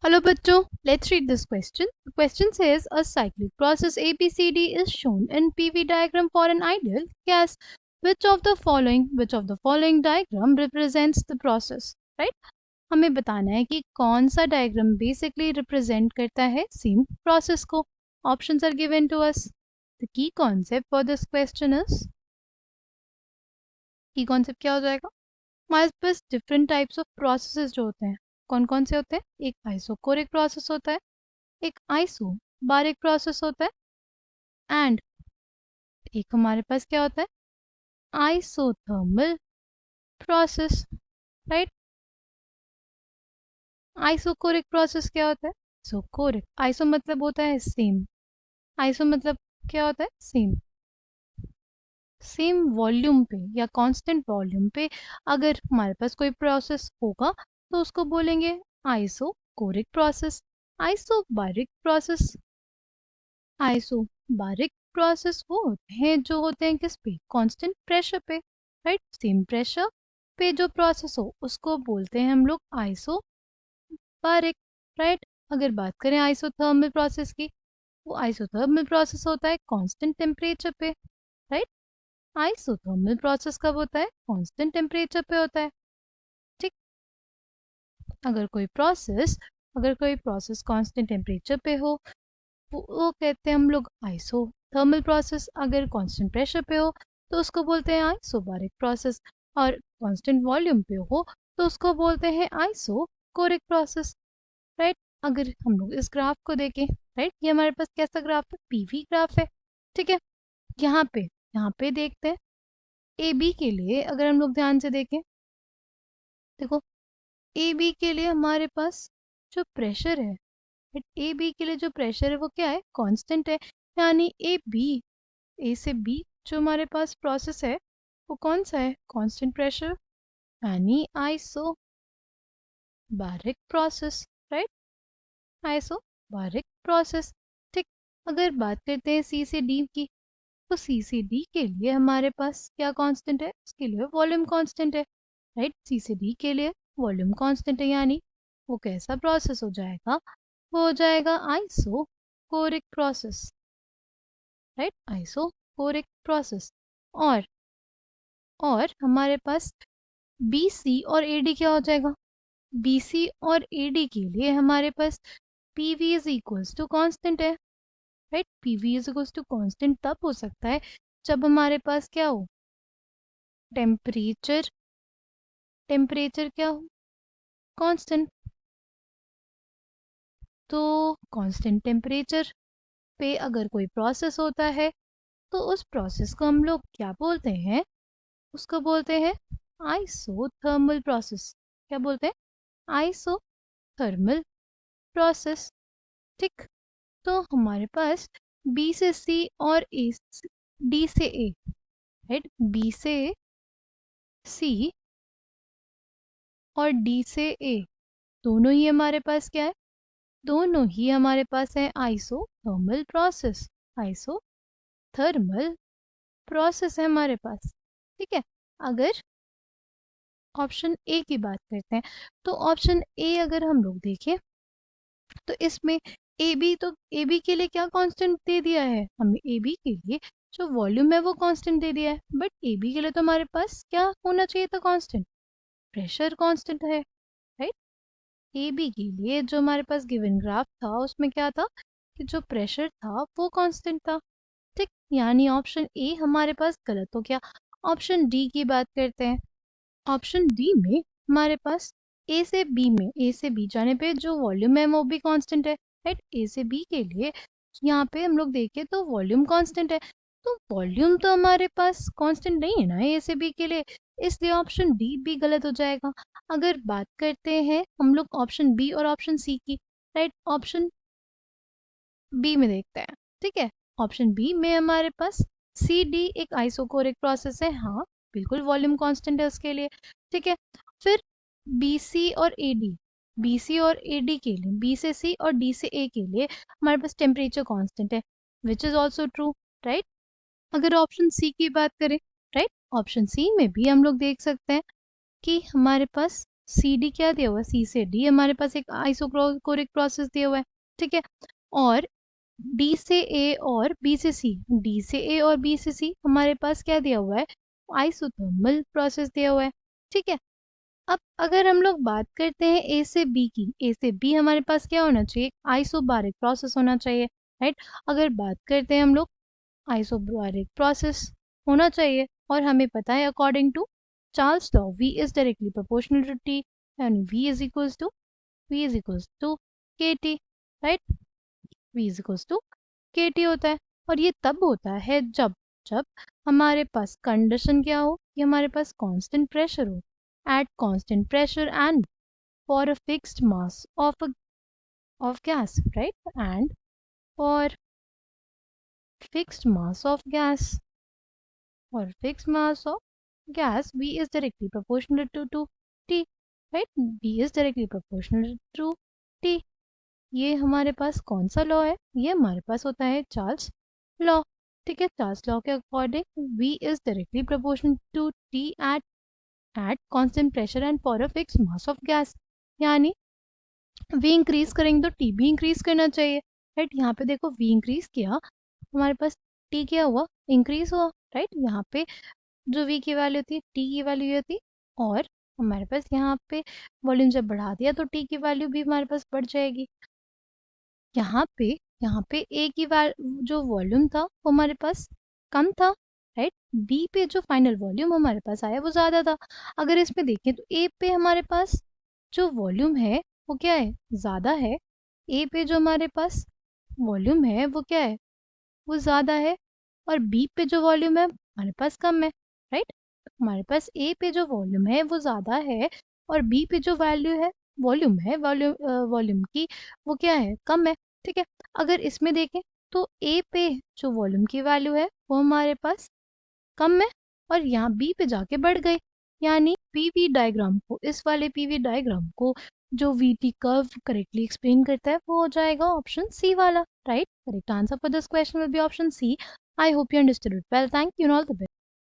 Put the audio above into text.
Hello bachcho, let's read this question. The question says a cyclic process ABCD is shown in PV diagram for an ideal gas. Which of the following diagram represents the process? Right? हमें बताना है कि कौन सा diagram basically represent करता है same process को. Options are given to us. The key concept for this question is key concept क्या हो जाएगा? हमारे पास डिफरेंट टाइप्स ऑफ प्रोसेसेस जो होते हैं कौन कौन से होते हैं. एक आइसोकोरिक प्रोसेस होता है, एक आइसोबारिक प्रोसेस होता है एंड एक हमारे पास क्या होता है isothermal process. Right. Isochoric process क्या होता है? आइसोकोरिक, आइसो मतलब होता है सेम, आइसो मतलब क्या होता है सेम, सेम वॉल्यूम पे या कांस्टेंट वॉल्यूम पे अगर हमारे पास कोई प्रोसेस होगा तो उसको बोलेंगे isochoric process. Isobaric process, isobaric process वो होते हैं जो होते हैं किस पे, कांस्टेंट प्रेशर पे. राइट. सेम प्रेशर पे जो प्रोसेस हो उसको बोलते हैं हम लोग आइसोबारिक. राइट. अगर बात करें आइसोथर्मल प्रोसेस की, वो आइसोथर्मल प्रोसेस होता है कांस्टेंट टेम्परेचर पे. राइट. आइसोथर्मल प्रोसेस कब होता है? कांस्टेंट टेम्परेचर पे होता है. ठीक. अगर कोई प्रोसेस कांस्टेंट टेम्परेचर पे हो वो कहते हैं हम लोग आइसोथर्मल प्रोसेस. अगर कांस्टेंट प्रेशर पे हो तो उसको बोलते हैं आइसोबारिक प्रोसेस, और कांस्टेंट वॉल्यूम पे हो तो उसको बोलते हैं आइसोकोरिक प्रोसेस. राइट. अगर हम लोग इस ग्राफ को देखें, राइट, ये हमारे पास कैसा ग्राफ है? पीवी ग्राफ है. ठीक है. यहाँ पे देखते हैं ए बी के लिए. अगर हम लोग ध्यान से देखें, देखो ए बी के लिए हमारे पास जो प्रेशर है, ए बी के लिए जो प्रेशर है वो क्या है? कांस्टेंट है. यानी ए से बी जो हमारे पास प्रोसेस है वो कौन सा है? कांस्टेंट प्रेशर, यानी isobaric process. Right. Isobaric process. ठीक. अगर बात करते हैं सी से डी की, तो सी से डी के लिए हमारे पास क्या कांस्टेंट है? उसके लिए वॉल्यूम कांस्टेंट है. राइट. सी से डी के लिए वॉल्यूम कांस्टेंट है, यानी वो कैसा प्रोसेस हो जाएगा? वो हो जाएगा isochoric process. Right. Isochoric process. और हमारे पास बी सी और ए डी क्या हो जाएगा? बी सी और ए डी के लिए हमारे पास P V is equals to constant है. Right. P V is equals to constant तब हो सकता है जब हमारे पास क्या हो? टेम्परेचर, टेम्परेचर क्या हो? कांस्टेंट. तो कांस्टेंट टेम्परेचर पे अगर कोई प्रोसेस होता है तो उस प्रोसेस को हम लोग क्या बोलते हैं? उसको बोलते हैं आइसोथर्मल प्रोसेस. क्या बोलते हैं? Isothermal process. ठीक. तो हमारे पास बी से सी और ए, डी से ए, राइट, बी से सी और डी से ए दोनों ही हमारे पास क्या है? दोनों ही हमारे पास है आइसोथर्मल प्रोसेस. आइसोथर्मल प्रोसेस है हमारे पास. ठीक है. अगर ऑप्शन ए की बात करते हैं, तो ऑप्शन ए अगर हम लोग देखें तो इसमें ए बी के लिए क्या कांस्टेंट दे दिया है? हमें ए बी के लिए जो वॉल्यूम है वो कांस्टेंट दे दिया है, बट ए बी के लिए तो हमारे पास क्या होना चाहिए था कांस्टेंट? प्रेशर कांस्टेंट है. राइट. ए बी के लिए जो हमारे पास गिवन ग्राफ था उसमें क्या था कि जो प्रेशर था वो कांस्टेंट था. ठीक. यानी ऑप्शन ए हमारे पास गलत हो गया. ऑप्शन डी की बात करते हैं. ऑप्शन डी में हमारे पास ए से बी जाने पे जो वॉल्यूम है वो भी कांस्टेंट है. राइट. ए से बी के लिए यहाँ पे हम लोग देखें तो वॉल्यूम कांस्टेंट है, तो वॉल्यूम तो हमारे पास कांस्टेंट नहीं है ना ए से बी के लिए, इसलिए ऑप्शन डी भी गलत हो जाएगा. अगर बात करते हैं हम लोग ऑप्शन बी और ऑप्शन सी की, राइट, ऑप्शन बी में देखते हैं. ठीक है. ऑप्शन बी में हमारे पास सी डी एक आइसोकोरिक प्रोसेस है. हाँ, बिल्कुल वॉल्यूम कांस्टेंट है उसके लिए. ठीक है. फिर बी सी और ए डी, बी सी और ए डी के लिए, बी से सी और डी से ए के लिए हमारे पास टेम्परेचर कांस्टेंट है, which is also true. Right. अगर ऑप्शन सी की बात करें, राइट, ऑप्शन सी में भी हम लोग देख सकते हैं कि हमारे पास सी डी क्या दिया हुआ है, सी से डी हमारे पास एक आइसोकोरिक प्रोसेस दिया हुआ है, ठीक है। और डी से ए और बी से सी, डी से ए और बी से सी हमारे पास क्या दिया हुआ है, आइसोथर्मल प्रोसेस दिया हुआ है, ठीक है। अब अगर हम लोग बात करते हैं ए से बी की, ए से बी हमारे पास क्या होना चाहिए, आइसोबारिक प्रोसेस होना चाहिए, राइट। अगर बात करते हैं हम लोग आइसोबारिक प्रोसेस होना चाहिए, और हमें पता है according to Charles law V is directly proportional to T, यानी V is equals to KT, right. V is equals to KT होता है। और ये तब होता है जब जब हमारे पास कंडीशन क्या हो कि हमारे पास कांस्टेंट प्रेशर हो, at constant pressure and for a fixed mass of gas, right, and for fixed mass of gas or fixed mass of gas, V is directly proportional to T, right? V is directly proportional to T. ये हमारे पास कौन सा law है, ये हमारे पास होता है Charles law, ठीक है। चार्ल्स लॉ के according V is directly proportional to T at constant pressure and for a fixed mass of gas, यानी V इंक्रीज करेंगे तो T भी इंक्रीज करना चाहिए, राइट। यहाँ पे देखो V इंक्रीज किया, हमारे पास T क्या हुआ, इंक्रीज हुआ, राइट। यहाँ पे जो V की वैल्यू थी, T की वैल्यू ये थी, और हमारे पास यहाँ पे वॉल्यूम जब बढ़ा दिया तो T की वैल्यू भी हमारे पास बढ़ जाएगी। यहाँ पे A की जो वॉल्यूम था वो हमारे पास कम था, राइट। B पे जो फाइनल वॉल्यूम हमारे पास आया वो ज़्यादा था। अगर इसमें देखें तो A पे हमारे पास जो वॉल्यूम है वो क्या है, ज़्यादा है। A पे जो हमारे पास वॉल्यूम है वो क्या है, वो ज़्यादा है। और बी पे जो वॉल्यूम है हमारे पास कम है, राइट। हमारे पास ए पे जो वॉल्यूम है वो ज़्यादा है, और बी पे जो वैल्यू है, वॉल्यूम की, वो क्या है, कम है, ठीक है। अगर इसमें देखें तो ए पे जो वॉल्यूम की वैल्यू है वो हमारे पास कम है, और यहाँ बी पे जाके बढ़ गई, यानी पीवी डायग्राम को, इस वाले पीवी डायग्राम को जो वीटी कर्व करेक्टली एक्सप्लेन करता है वो हो जाएगा ऑप्शन सी वाला, right. Correct answer for this question will be option C. I hope you understood it well, thank you and all the best.